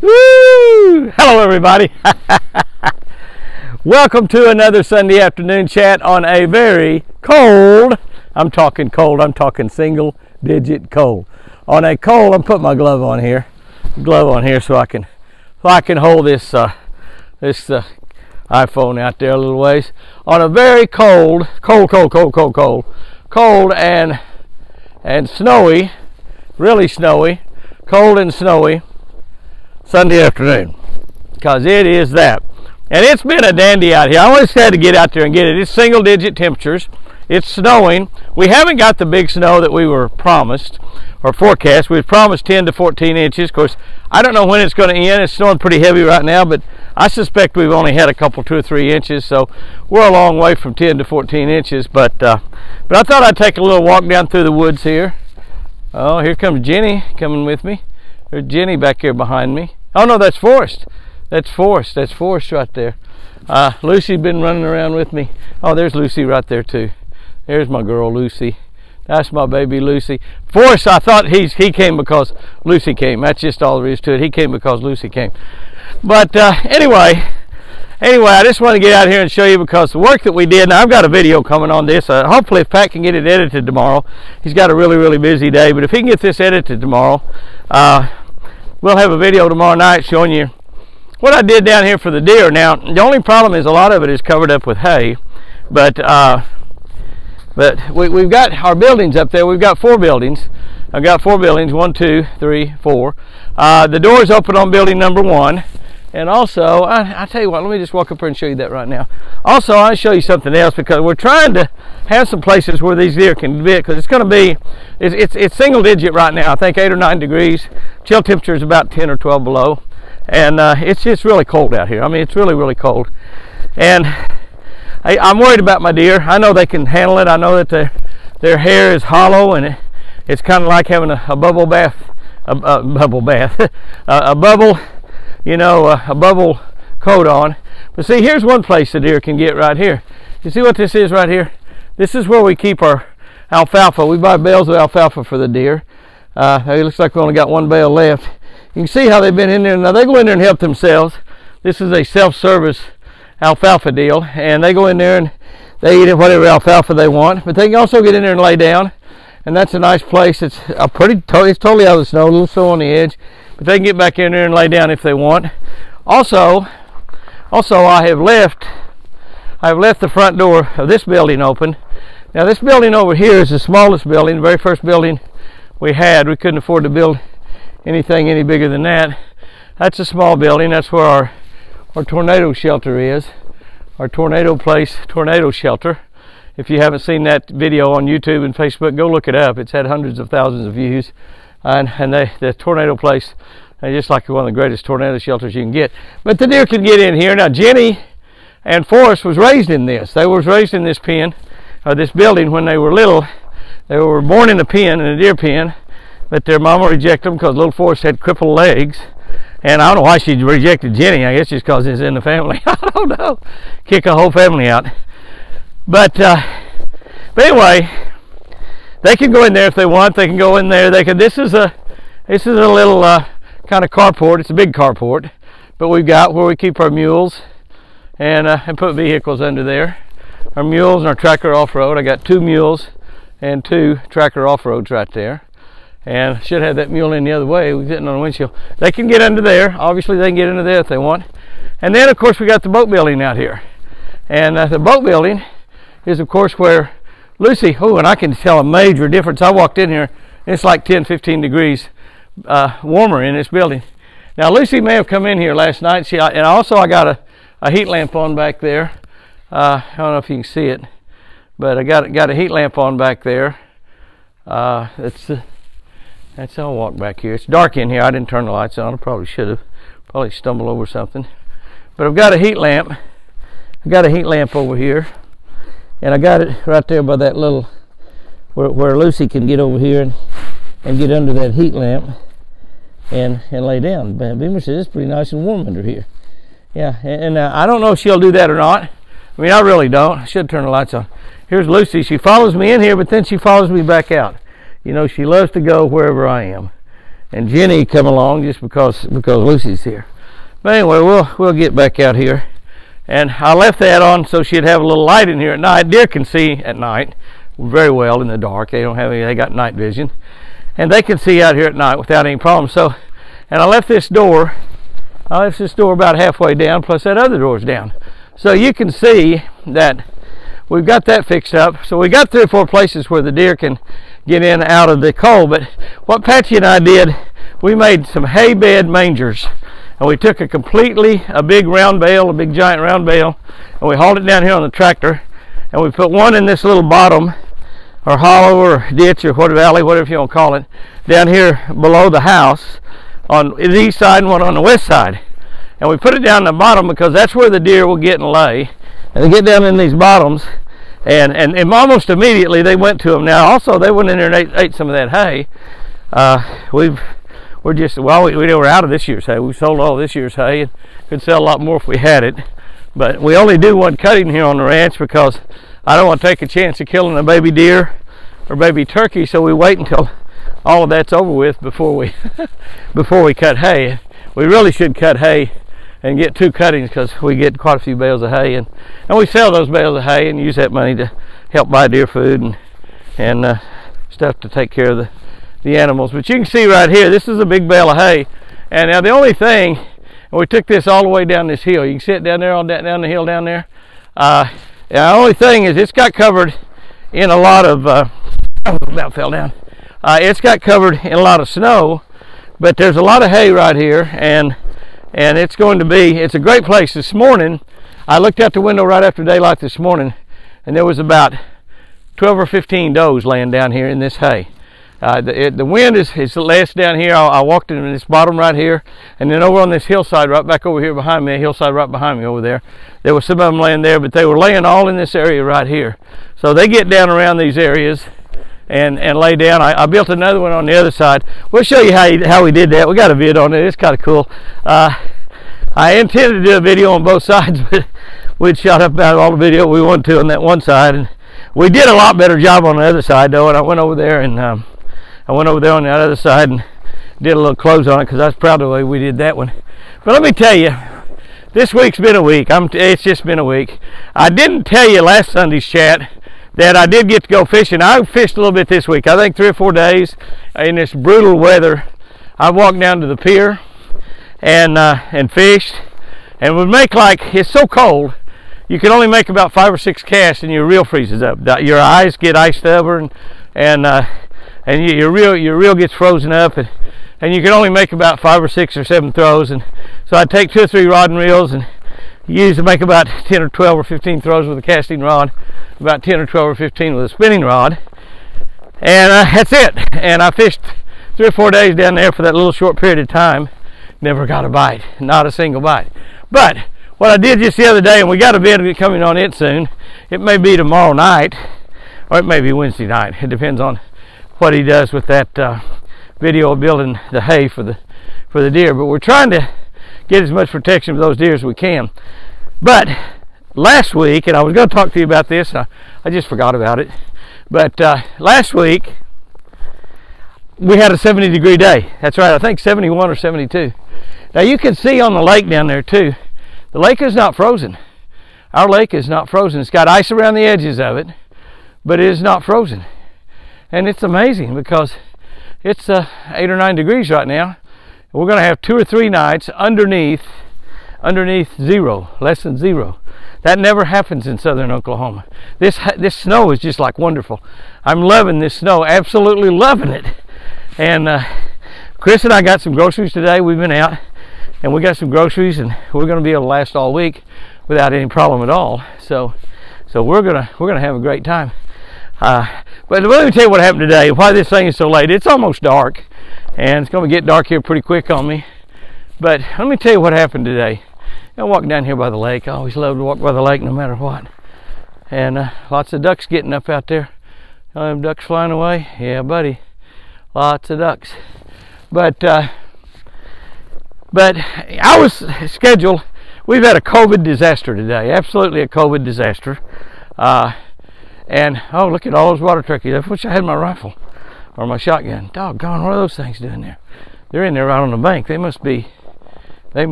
Woo! Hello everybody. Welcome to another Sunday afternoon chat on a very cold, I'm talking single digit cold. On a cold, I'm putting my glove on here so I can hold this iPhone out there a little ways. On a very cold and snowy, really snowy, cold and snowy Sunday afternoon, because it is that. And it's been a dandy out here. I always had to get out there and get it. It's single digit temperatures. It's snowing. We haven't got the big snow that we were promised or forecast. We were promised 10 to 14 inches. Of course, I don't know when it's going to end. It's snowing pretty heavy right now, but I suspect we've only had a couple, 2 or 3 inches. So we're a long way from 10 to 14 inches. But I thought I'd take a little walk down through the woods here. Oh, here comes Jenny coming with me. There's Jenny back here behind me. Oh no, that's Forrest. That's Forrest right there. Lucy's been running around with me. Oh, there's Lucy right there too. There's my girl Lucy. That's my baby Lucy. Forrest, I thought he came because Lucy came. That's just all there is to it. He came because Lucy came. But anyway, I just want to get out here and show you, because the work that we did, now I've got a video coming on this. Hopefully if Pat can get it edited tomorrow. He's got a really busy day, but if he can get this edited tomorrow, we'll have a video tomorrow night showing you what I did down here for the deer. Now, the only problem is a lot of it is covered up with hay, but we've got our buildings up there. We've got 4 buildings. I've got 4 buildings, 1, 2, 3, 4. The door's open on building number 1. And also, I tell you what, let me just walk up here and show you that right now. Also, I'll show you something else, because we're trying to have some places where these deer can be, because it's going to be, it's single digit right now, I think 8 or 9 degrees. Chill temperature is about 10 or 12 below. And it's really cold out here. I mean, it's really cold. And I'm worried about my deer. I know they can handle it. I know that their hair is hollow, and it's kind of like having a bubble bath, a bubble, you know, a bubble coat on. But see, here's one place the deer can get right here. You see what this is right here? This is where we keep our alfalfa. We buy bales of alfalfa for the deer. It looks like we only got 1 bale left. You can see how they've been in there. Now they go in there and help themselves. This is a self-service alfalfa deal, and they go in there and they eat whatever alfalfa they want. But they can also get in there and lay down, and that's a nice place. It's totally out of the snow, a little snow on the edge, but they can get back in there and lay down if they want. Also, I have left the front door of this building open. Now this building over here is the smallest building, the very first building we had. We couldn't afford to build anything any bigger than that. That's a small building. That's where our tornado shelter is. Our tornado shelter. If you haven't seen that video on YouTube and Facebook, go look it up. It's had hundreds of thousands of views. And the tornado place, just like one of the greatest tornado shelters you can get. But the deer can get in here. Now Jenny and Forrest was raised in this. They were raised in this pen, or this building, when they were little. They were born in a pen, in a deer pen. But their mama rejected them because little Forrest had crippled legs. And I don't know why she rejected Jenny. I guess just because it's in the family. I don't know. Kick a whole family out. But anyway, they can go in there if they want. They can go in there. They can. This is a little kind of carport. It's a big carport, but we've got where we keep our mules and put vehicles under there. Our mules and our tracker off-road. I got 2 mules and 2 tracker off-roads right there. And should have that mule in the other way. We're sitting on a windshield. They can get under there. Obviously, they can get into there if they want. And then, of course, we got the boat building out here. And the boat building is, of course, where Lucy, and I can tell a major difference. I walked in here, and it's like 10, 15 degrees warmer in this building. Now, Lucy may have come in here last night. And also I got a heat lamp on back there. I don't know if you can see it, but I got a heat lamp on back there. That's how I walk back here. It's dark in here. I didn't turn the lights on. I probably should have. Probably stumbled over something. But I've got a heat lamp. I got a heat lamp over here. And I got it right there by that little, where Lucy can get over here and get under that heat lamp and lay down. Beamer says it's pretty nice and warm under here. Yeah, and I don't know if she'll do that or not. I mean, I really don't. I should turn the lights on. Here's Lucy. She follows me in here, but then she follows me back out. You know, she loves to go wherever I am. and Jenny come along just because Lucy's here. But anyway, we'll get back out here. And I left that on so she'd have a little light in here at night. Deer can see at night very well in the dark. They don't have any, they got night vision. And they can see out here at night without any problem. So, and I left this door about halfway down, plus that other door's down. So you can see that we've got that fixed up. So we got 3 or 4 places where the deer can get in and out of the cold. But what Patsy and I did, we made some hay bed mangers. And we took a big round bale, a big giant round bale, and we hauled it down here on the tractor, and we put one in this little bottom, or hollow, or ditch, or whatever, valley, whatever you want to call it, down here below the house, on the east side and one on the west side. And we put it down in the bottom because that's where the deer will get and lay. And they get down in these bottoms, and almost immediately they went to them. Now, also, they went in there and ate some of that hay. We were out of this year's hay. We sold all this year's hay and could sell a lot more if we had it. But we only do one cutting here on the ranch because I don't want to take a chance of killing a baby deer or baby turkey, so we wait until all of that's over with before we cut hay. We really should cut hay and get 2 cuttings because we get quite a few bales of hay, and we sell those bales of hay and use that money to help buy deer food and stuff to take care of the animals. But you can see right here, this is a big bale of hay. And now the only thing, and we took this all the way down this hill. You can see it down there, all down the hill down there. The only thing is it's got covered in a lot of, about fell down. It's got covered in a lot of snow, but there's a lot of hay right here, and it's a great place. This morning, I looked out the window right after daylight this morning, and there was about 12 or 15 does laying down here in this hay. The wind is less down here. I walked in this bottom right here, and then over on this hillside right back over here behind me, a hillside right behind me over there, there were some of them laying there, but they were laying all in this area right here. So they get down around these areas and lay down. I built another one on the other side. We'll show you how we did that. We got a vid on it. It's kind of cool. I intended to do a video on both sides, but we'd shot up about all the video we wanted to on that one side, and we did a lot better job on the other side though. And I went over there and I went over there on the other side and did a little close on it because I was proud of the way we did that one. But let me tell you, this week's been a week. It's just been a week. I didn't tell you last Sunday's chat that I did get to go fishing. I fished a little bit this week. I think 3 or 4 days in this brutal weather. I walked down to the pier and fished, and would make it's so cold, you can only make about 5 or 6 casts and your reel freezes up. Your eyes get iced over, and your reel gets frozen up, and you can only make about 5 or 6 or 7 throws. And so I'd take 2 or 3 rod and reels and use to make about 10 or 12 or 15 throws with a casting rod, about 10 or 12 or 15 with a spinning rod, and that's it. And I fished 3 or 4 days down there for that little short period of time. Never got a bite, not a single bite. But what I did just the other day, and we got a vid coming on it soon. It may be tomorrow night, or it may be Wednesday night. It depends on what he does with that video of building the hay for the deer. But we're trying to get as much protection for those deer as we can. But last week, and I was going to talk to you about this, I just forgot about it. But last week we had a 70-degree day. That's right, I think 71 or 72. Now you can see on the lake down there too, the lake is not frozen. Our lake is not frozen. It's got ice around the edges of it, but it is not frozen. And it's amazing because it's 8 or 9 degrees right now. We're going to have 2 or 3 nights underneath zero, less than zero. That never happens in southern Oklahoma. This snow is just like wonderful. I'm loving this snow, absolutely loving it. And Chris and I got some groceries today. We've been out and we got some groceries, and we're going to be able to last all week without any problem at all. So we're gonna have a great time. But let me tell you what happened today. Why this thing is so late. It's almost dark, and it's going to get dark here pretty quick on me. But let me tell you what happened today. I'm walking down here by the lake. I always love to walk by the lake no matter what. And lots of ducks getting up out there. Ducks flying away. Yeah, buddy. Lots of ducks. But I was scheduled. We've had a COVID disaster today. Absolutely a COVID disaster. And oh, look at all those water turkeys. I wish I had my rifle or my shotgun. Doggone, what are those things doing there? They're in there right on the bank. They must be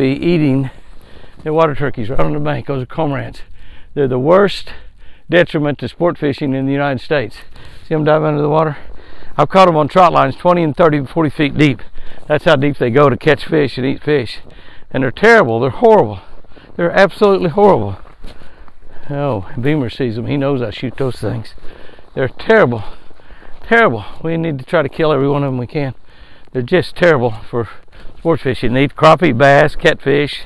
eating their water turkeys right on the bank. Those are cormorants. They're the worst detriment to sport fishing in the United States. See them dive under the water? I've caught them on trot lines 20 and 30 and 40 feet deep. That's how deep they go to catch fish and eat fish. And they're terrible. They're horrible. They're absolutely horrible. Oh, Beamer sees them. He knows I shoot those things. They're terrible. Terrible. We need to try to kill every one of them we can. They're just terrible for sport fishing. They eat crappie, bass, catfish,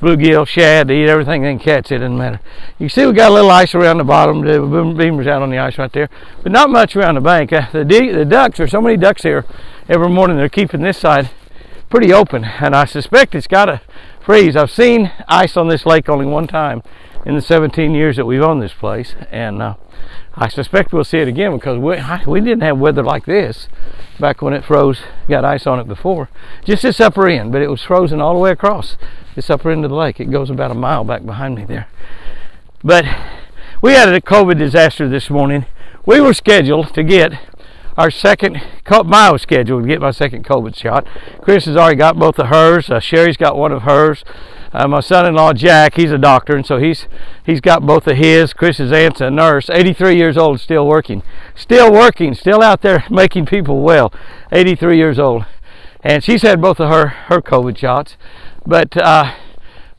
bluegill, shad. They eat everything they can catch. It doesn't matter. You can see we got a little ice around the bottom. The Beamer's out on the ice right there, but not much around the bank. The ducks, there's so many ducks here every morning. They're keeping this side pretty open, and I suspect it's got to freeze. I've seen ice on this lake only one time in the 17 years that we've owned this place, and I suspect we'll see it again because we didn't have weather like this back when it froze, got ice on it before. Just this upper end, but it was frozen all the way across this upper end of the lake. It goes about a mile back behind me there. But we had a COVID disaster this morning. We were scheduled to get our second, I was scheduled to get my second COVID shot. Chris has already got both of hers. Sherry's got one of hers. My son-in-law Jack, he's a doctor, and so he's got both of his. Chris's aunt's a nurse, 83 years old, still working, still out there making people well. 83 years old, and she's had both of her COVID shots. But I've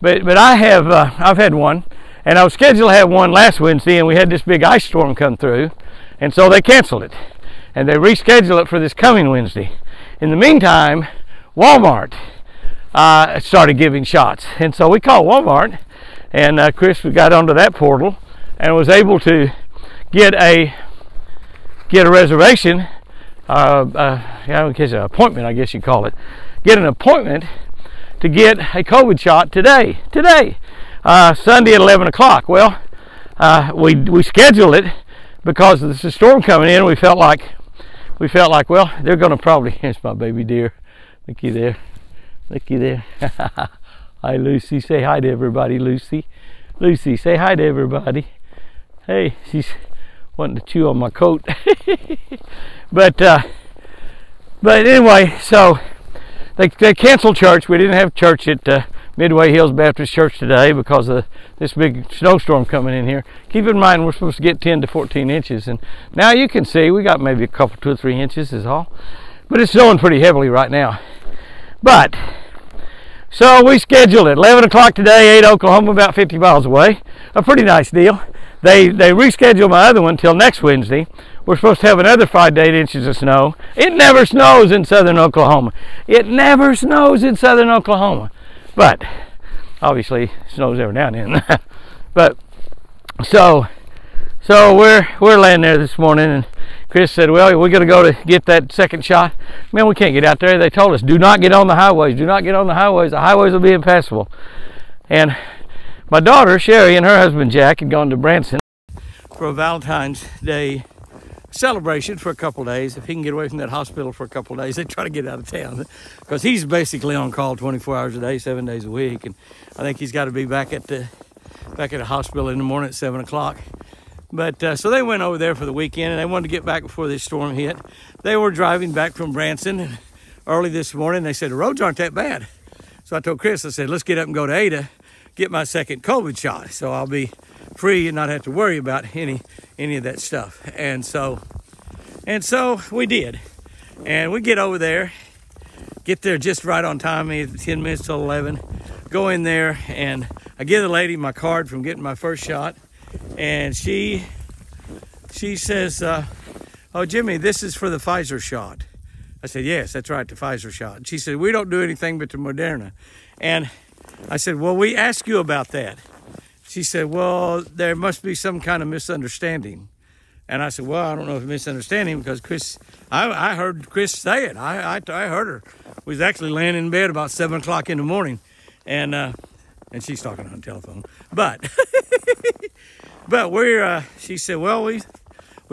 had one, and I was scheduled to have one last Wednesday, and we had this big ice storm come through, and so they canceled it, and they rescheduled it for this coming Wednesday. In the meantime, Walmart started giving shots, and so we called Walmart, and Chris got onto that portal and was able to get a reservation, appointment, I guess you call it. Get an appointment to get a COVID shot today, Sunday at 11 o'clock. Well, we scheduled it because there's a storm coming in. We felt like, well, they're going to probably. Here's my baby deer. Looky there. Looky there. Hi, Lucy. Say hi to everybody, Lucy. Lucy, say hi to everybody. Hey, she's wanting to chew on my coat. But anyway, so they canceled church. We didn't have church at Midway Hills Baptist Church today because of this big snowstorm coming in here. Keep in mind we're supposed to get 10 to 14 inches, and now you can see we got maybe a couple, 2 or 3 inches is all. But it's snowing pretty heavily right now. But so we scheduled it 11 o'clock today, 8 Oklahoma, about 50 miles away. A pretty nice deal. They rescheduled my other one till next Wednesday. We're supposed to have another 5 to 8 inches of snow. It never snows in southern Oklahoma. It never snows in southern Oklahoma. But obviously it snows every now and then. But so we're laying there this morning, and Chris said, well, we're going to go to get that second shot. Man, we can't get out there. They told us, do not get on the highways. Do not get on the highways. The highways will be impassable. And my daughter, Sherry, and her husband, Jack, had gone to Branson for a Valentine's Day celebration for a couple of days. If he can get away from that hospital for a couple of days, they try to get out of town because he's basically on call 24 hours a day, 7 days a week. And I think he's got to be back at the hospital in the morning at 7 o'clock. But so they went over there for the weekend, and they wanted to get back before this storm hit. They were driving back from Branson, and early this morning they said the roads aren't that bad. So I told Chris, I said, let's get up and go to Ada, get my second COVID shot, so I'll be free and not have to worry about any of that stuff. And so we did, and we get over there, get there just right on time, 10 minutes till 11. Go in there, and I give the lady my card from getting my first shot. And she says, oh, Jimmy, this is for the Pfizer shot. I said, yes, that's right, the Pfizer shot. And she said, we don't do anything but the Moderna. And I said, well, we asked you about that. She said, well, there must be some kind of misunderstanding. And I said, well, I don't know if it's misunderstanding because Chris, I heard Chris say it. I heard her. We was actually laying in bed about 7 o'clock in the morning. And she's talking on the telephone. But she said, well, we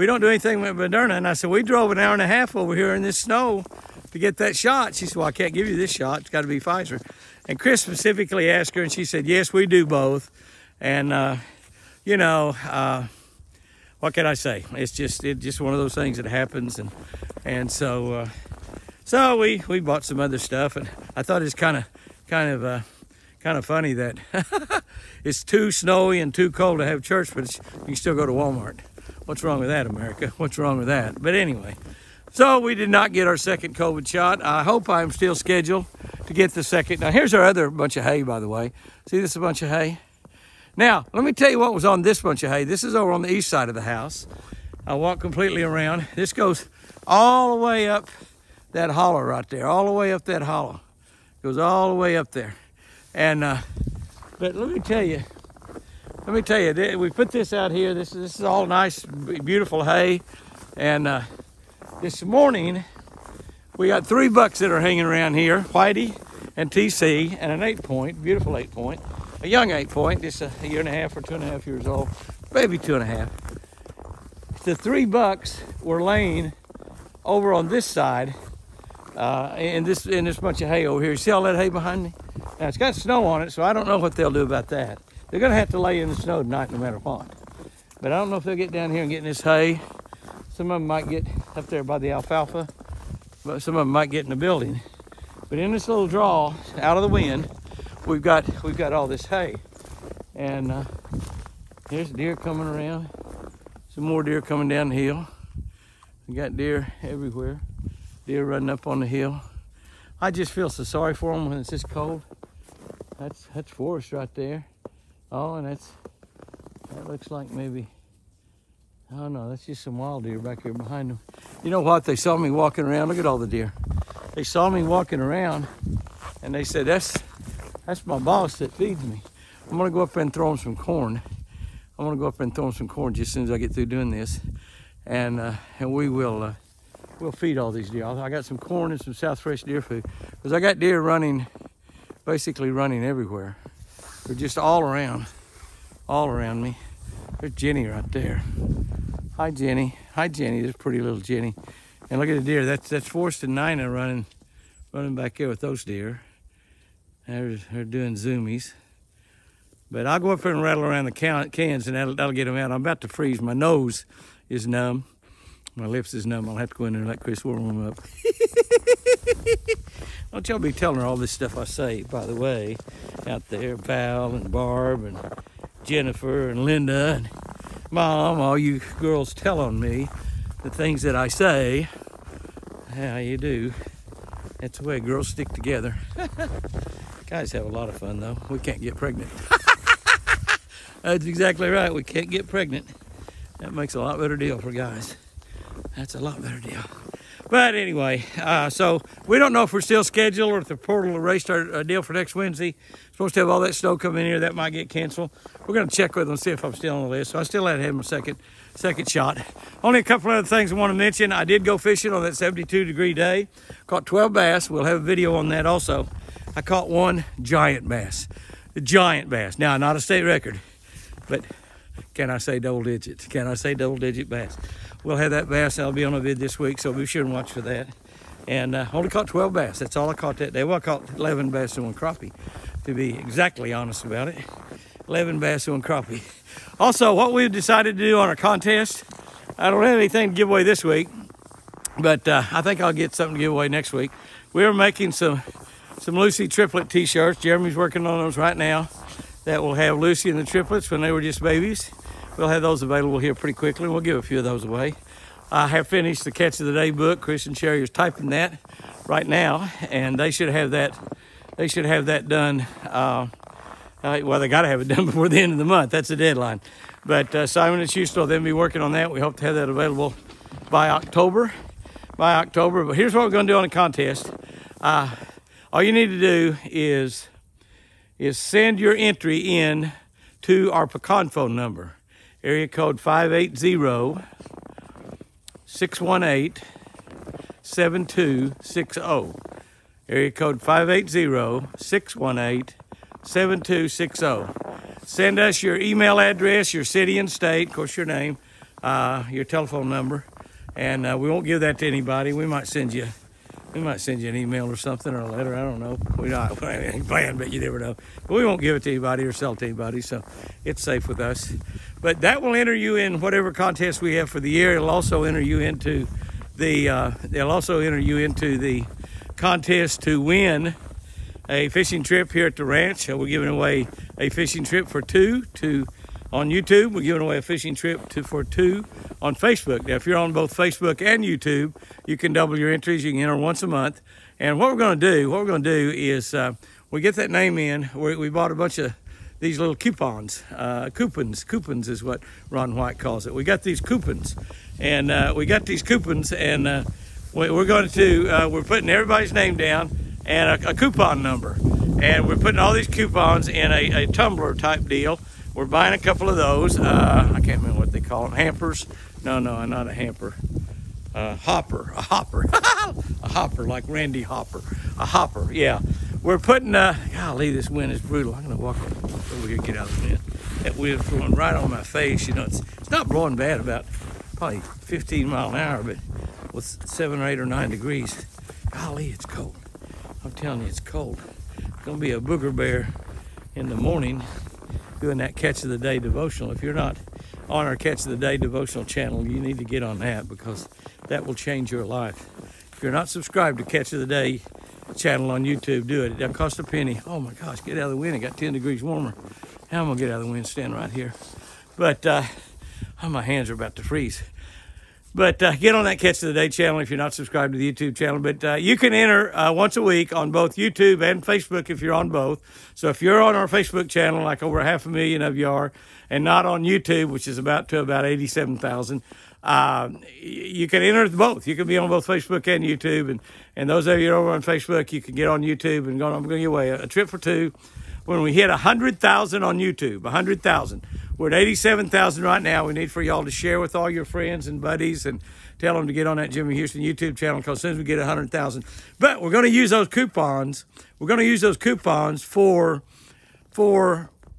don't do anything with Moderna. And I said, we drove an hour and a half over here in this snow to get that shot. She said, well, I can't give you this shot. It's got to be Pfizer. And Chris specifically asked her, and she said, yes, we do both. And, what can I say? It's just one of those things that happens. And so So we bought some other stuff, and I thought it's kind of funny that it's too snowy and too cold to have church, but you can still go to Walmart. What's wrong with that, America? What's wrong with that? But anyway, so we did not get our second COVID shot. I hope I'm still scheduled to get the second. Now here's our other bunch of hay, by the way. See this bunch of hay? Now, let me tell you what was on this bunch of hay. This is over on the east side of the house. I walk completely around. This goes all the way up that hollow right there, all the way up that hollow. Goes all the way up there. And but let me tell you, we put this out here. This is all nice, beautiful hay. And this morning, we got 3 bucks that are hanging around here, Whitey and TC, and an 8-point, beautiful 8-point, a young 8-point, just a year and a half or 2.5 years old, maybe 2.5. The 3 bucks were laying over on this side, in this bunch of hay over here. You see all that hay behind me? Now it's got snow on it, so I don't know what they'll do about that. They're gonna have to lay in the snow tonight no matter what. But I don't know if they'll get down here and get in this hay. Some of them might get up there by the alfalfa, but some of them might get in the building. But in this little draw, out of the wind, we've got all this hay. And there's deer coming around. Some more deer coming down the hill. We got deer everywhere. Deer running up on the hill. I just feel so sorry for them when it's this cold. That's forest right there. Oh, and that looks like maybe, I don't know, that's just some wild deer back here behind them. You know what? They saw me walking around. Look at all the deer. They saw me walking around, and they said, that's my boss that feeds me. I'm gonna go up there and throw him some corn. I'm gonna go up there and throw him some corn just as soon as I get through doing this, and we will. We'll feed all these deer. I got some corn and some South Fresh deer food, because I got deer running, basically running everywhere. They're just all around me. There's Jenny right there. Hi, Jenny. Hi, Jenny. There's pretty little Jenny. And look at the deer. That's Forrest and Nina running back there with those deer. They're doing zoomies. But I'll go up there and rattle around the cans, and that'll get them out. I'm about to freeze. My nose is numb. My lips is numb. I'll have to go in there and let Chris warm them up. Don't y'all be telling her all this stuff I say, by the way, out there. Val and Barb and Jennifer and Linda and Mom, all you girls tell on me the things that I say. How you do. That's the way girls stick together. Guys have a lot of fun, though. We can't get pregnant. That's exactly right. We can't get pregnant. That makes a lot better deal for guys. That's a lot better deal. But anyway, so we don't know if we're still scheduled or if the portal erased our deal for next Wednesday. Supposed to have all that snow come in here. That might get canceled. We're going to check with them and see if I'm still on the list. So I still had to have my second shot. Only a couple other things I want to mention. I did go fishing on that 72-degree day. Caught 12 bass. We'll have a video on that also. I caught one giant bass. The giant bass. Now, not a state record, but can I say double digits? Can I say double-digit bass? We'll have that bass. I'll be on a vid this week, so be sure and watch for that. And only caught 12 bass. That's all I caught that day. Well, I caught 11 bass and 1 crappie, to be exactly honest about it. 11 bass and 1 crappie. Also, what we've decided to do on our contest, I don't have anything to give away this week, but I think I'll get something to give away next week. We're making some Lucy triplet t-shirts. Jeremy's working on those right now. That will have Lucy and the triplets when they were just babies. We'll have those available here pretty quickly. We'll give a few of those away. I have finished the Catch of the Day book. Chris and Sherry is typing that right now, and they should have that. They should have that done. Well, they got to have it done before the end of the month. That's the deadline. But Simon and Schuster, they'll be working on that. We hope to have that available by October. But here's what we're going to do on the contest. All you need to do is send your entry in to our pecan phone number. Area code 580-618-7260. Area code 580-618-7260. Send us your email address, your city and state, of course your name, your telephone number, and we won't give that to anybody. We might send you an email or something, or a letter. I don't know. We're not planned, but you never know. But we won't give it to anybody or sell it to anybody, so it's safe with us. But that will enter you in whatever contest we have for the year. It'll also enter you into They'll also enter you into the contest to win a fishing trip here at the ranch. We're giving away a fishing trip for two on YouTube. We're giving away a fishing trip for two on Facebook. Now, if you're on both Facebook and YouTube, you can double your entries. You can enter once a month. And what we're going to do is we get that name in. We bought a bunch of these little coupons. Coupons is what Ron White calls it. We got these coupons, and we're putting everybody's name down and a coupon number, and we're putting all these coupons in a tumbler type deal. We're buying a couple of those. I can't remember what they call them. Hampers? No, not a hamper. A hopper, a hopper like Randy Hopper, a hopper. Yeah, we're putting. Golly, this wind is brutal. I'm gonna walk over here, get out of the wind. That wind's blowing right on my face. You know, it's not blowing bad, about probably 15 miles an hour, but with 7 or 8 or 9 degrees. Golly, it's cold. I'm telling you, it's cold. It's gonna be a booger bear in the morning doing that Catch of the Day devotional. If you're not on our Catch of the Day devotional channel, you need to get on that, because that will change your life. If you're not subscribed to Catch of the Day channel on YouTube, do it. It doesn't cost a penny. Oh my gosh, get out of the wind. It got 10 degrees warmer. How am I gonna get out of the wind? Stand right here. But my hands are about to freeze. But get on that Catch of the Day channel if you're not subscribed to the YouTube channel. But you can enter once a week on both YouTube and Facebook if you're on both. So if you're on our Facebook channel, like over 500,000 of you are, and not on YouTube, which is about 87,000, you can enter both. You can be on both Facebook and YouTube. And those of you over on Facebook, you can get on YouTube and I'm going to give away a trip for two. When we hit 100,000 on YouTube, 100,000. We're at 87,000 right now. We need for y'all to share with all your friends and buddies and tell them to get on that Jimmy Houston YouTube channel, because as soon as we get 100,000. But we're going to use those coupons. We're going to use those coupons for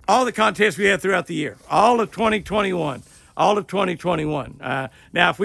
all the contests we have throughout the year, all of 2021. All of 2021. Now, if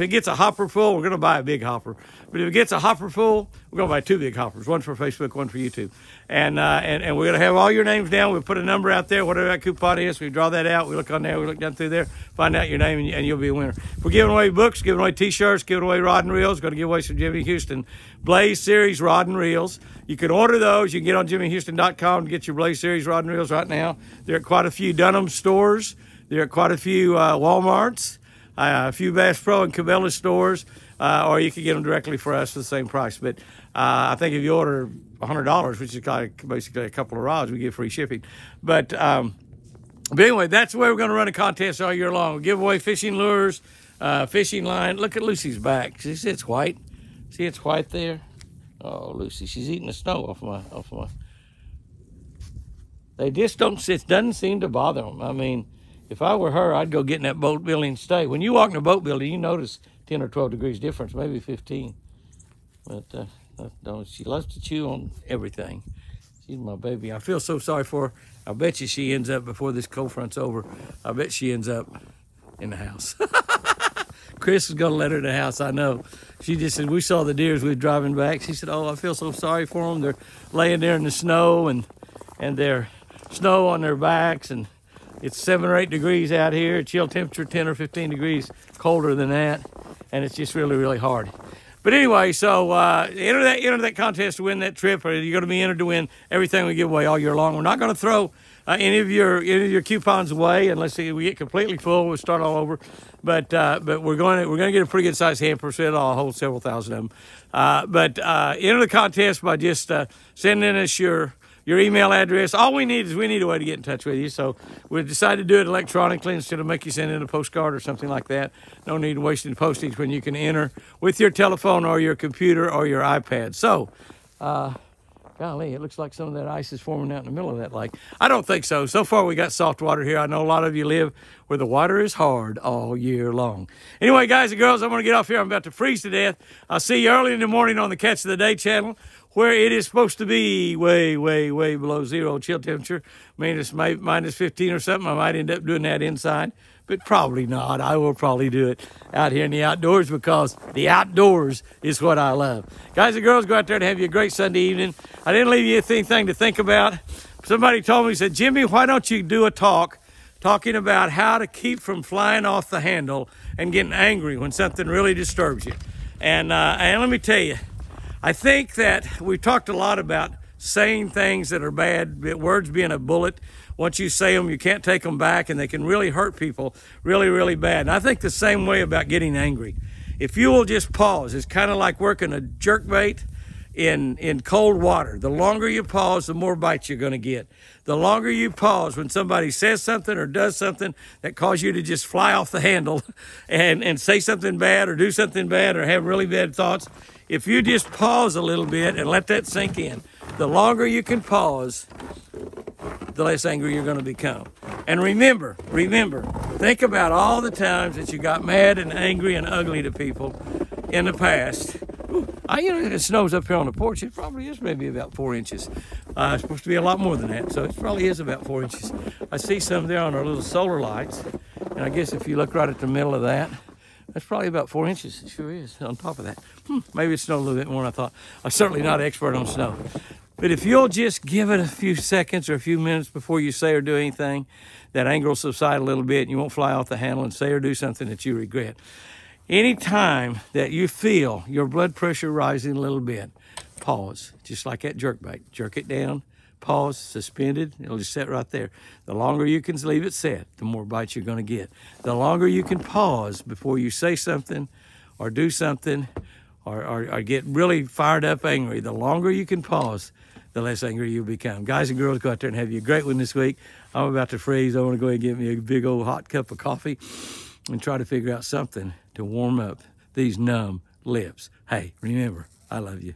it gets a hopper full, we're going to buy a big hopper. But if it gets a hopper full, we're going to buy 2 big hoppers, one for Facebook, one for YouTube. And we're going to have all your names down. We'll put a number out there, whatever that coupon is. We draw that out. We look on there. We look down through there, find out your name, and you'll be a winner. We're giving away books, giving away T-shirts, giving away rod and reels. Going to give away some Jimmy Houston Blaze Series rod and reels. You can order those. You can get on jimmyhouston.com to get your Blaze Series rod and reels right now. They're at quite a few Dunham stores. There are quite a few Walmarts, a few Bass Pro and Cabela's stores, or you can get them directly for us for the same price. But I think if you order $100, which is basically a couple of rods, we get free shipping. But anyway, that's the way we're going to run a contest all year long. We'll give away fishing lures, fishing line. Look at Lucy's back. See, it's white. See, it's white there. Oh, Lucy, she's eating the snow off my. They just don't. It doesn't seem to bother them. I mean, if I were her, I'd go get in that boat building and stay. When you walk in a boat building, you notice 10 or 12 degrees difference, maybe 15. But she loves to chew on everything. She's my baby. I feel so sorry for her. I bet you she ends up, before this cold front's over, I bet she ends up in the house. Chris is going to let her in the house, I know. She just said, we saw the deer as we were driving back. She said, oh, I feel so sorry for them. They're laying there in the snow, and they're snow on their backs, and it's 7 or 8 degrees out here. Chill temperature 10 or 15 degrees colder than that, and it's just really, really hard. But anyway, so enter that contest to win that trip. Or you're going to be entered to win everything we give away all year long. We're not going to throw any of your coupons away unless we get completely full. We'll start all over. But we're going to get a pretty good sized hamper, so it'll hold several thousand of them. But enter the contest by just sending us your email address. All we need a way to get in touch with you. So we decided to do it electronically instead of make you send in a postcard or something like that. No need to waste any postage when you can enter with your telephone or your computer or your iPad. So, golly, it looks like some of that ice is forming out in the middle of that lake. I don't think so. So far, we got soft water here. I know a lot of you live where the water is hard all year long. Anyway, guys and girls, I'm going to get off here. I'm about to freeze to death. I'll see you early in the morning on the Catch of the Day channel, where it is supposed to be way, way, way below zero chill temperature. I mean, it's minus 15 or something. I might end up doing that inside, but probably not. I will probably do it out here in the outdoors, because the outdoors is what I love. Guys and girls, go out there and have you a great Sunday evening. I didn't leave you anything to think about. Somebody told me, said, Jimmy, why don't you do a talking about how to keep from flying off the handle and getting angry when something really disturbs you? And let me tell you, I think that we've talked a lot about saying things that are bad, words being a bullet. Once you say them, you can't take them back, and they can really hurt people really, really bad. And I think the same way about getting angry. If you will just pause, it's kind of like working a jerkbait in cold water. The longer you pause, the more bites you're going to get. The longer you pause when somebody says something or does something that causes you to just fly off the handle and say something bad or do something bad or have really bad thoughts, if you just pause a little bit and let that sink in, the longer you can pause, the less angry you're going to become. And remember, think about all the times that you got mad and angry and ugly to people in the past. You know, it snows up here on the porch. It probably is maybe about 4 inches. It's supposed to be a lot more than that, so it probably is about 4 inches. I see some there on our little solar lights, and I guess if you look right at the middle of that, that's probably about 4 inches. It sure is on top of that. Maybe it snowed a little bit more than I thought. I'm certainly not an expert on snow. But if you'll just give it a few seconds or a few minutes before you say or do anything, that anger will subside a little bit and you won't fly off the handle and say or do something that you regret. Anytime that you feel your blood pressure rising a little bit, pause, just like that jerkbait. Jerk it down, pause, suspended, it'll just sit right there. The longer you can leave it set, the more bites you're going to get. The longer you can pause before you say something or do something or get really fired up angry, the longer you can pause, the less angry you'll become. Guys and girls, go out there and have you a great one this week. I'm about to freeze. I want to go ahead and get me a big old hot cup of coffee and try to figure out something to warm up these numb lips. Hey, remember, I love you.